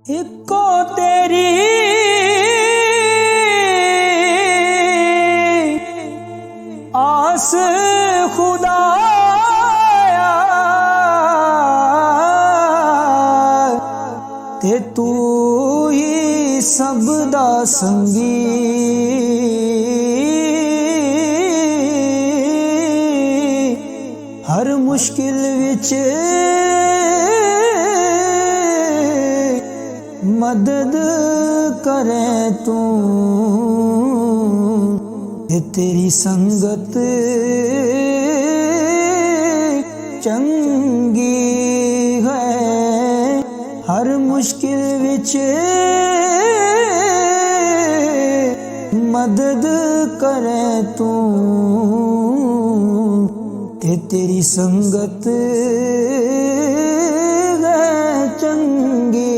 eco तेरी आस खुदाया ते तू ही सब दा संगी हर मुश्किल विच मदद करे तू तेरी संगत चंगी है हर मुश्किल विच मदद करे तू तेरी संगत है चंगी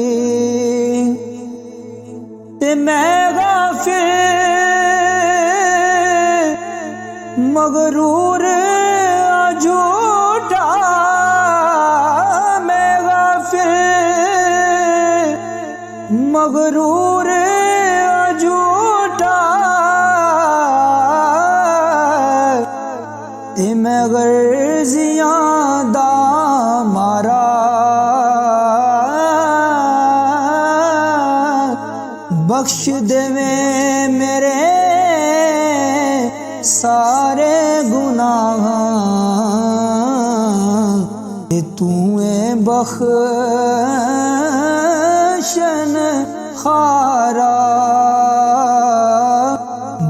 ते मैं गाफिल मगरूर झूठा मैं गाफिल मगरूर झूठा ते मैं गर्जियां दा मारा बख्श देवे मेरे सारे गुनाह तू है बख्शन खारा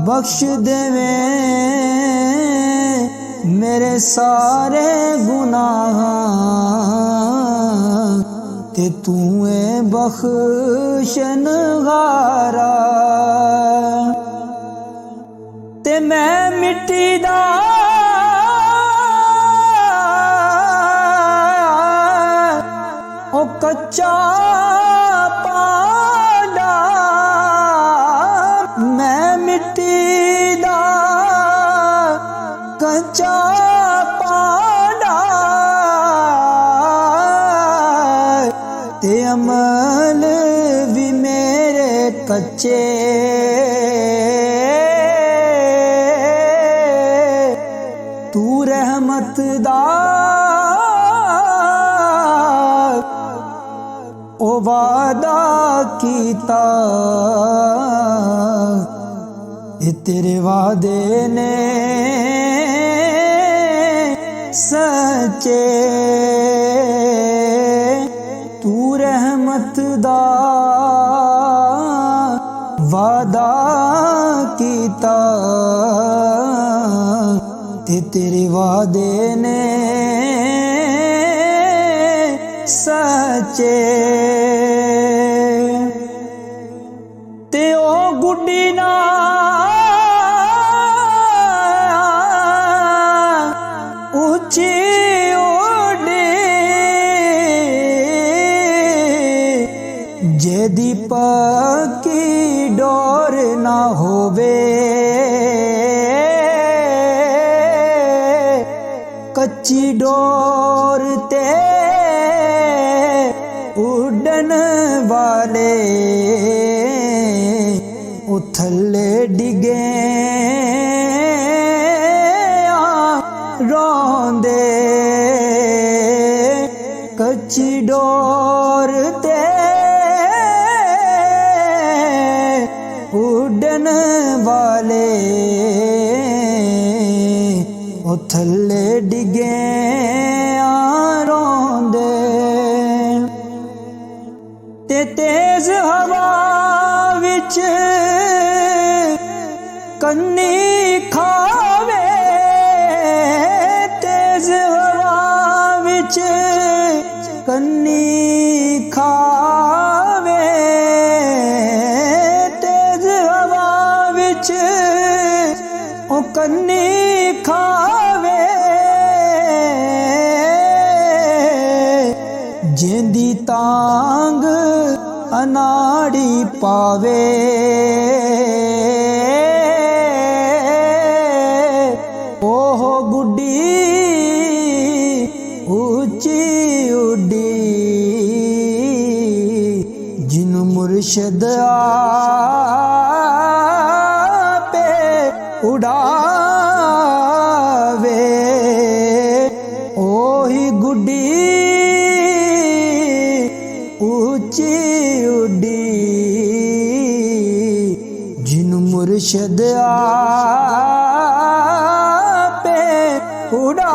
बख्श देवे मेरे सारे गुनाह ते तू है बख्शन खारा ते मैं मिट्टी दा ओ कच्चा पांडा मैं मिट्टी दा कच्चा पांडा ते अमल भी मेरे कच्चे तू रहमत दा ओ वादा कीता तेरे वादे ने सच्चे तू रहमत दा वादा कीता तेरे वादे ने सच्चे ते ओ गुड्डी ना ऊंची उड़े जे दीपक की डोर ना होवे कच्ची डोर ते उड़न वाले ओ थल्ले डिगे रोंदे कच्ची डोर ते उड़न वाले ओ थल्ले डिगे रोंदे ते तेज हवा विच कन्नी खावे तेज हवा विच कन्नी खावे तेज हवा विच ओ कन्नी खावे जिंदी तांग अनाड़ी पावे ओह गुड्डी ऊंची उड़ी जिन जिनु मुर्शिद आपे उड़ावे ओही गुड्डी ऊंची उड़ी जिनु मुर्शिद आपे उड़ा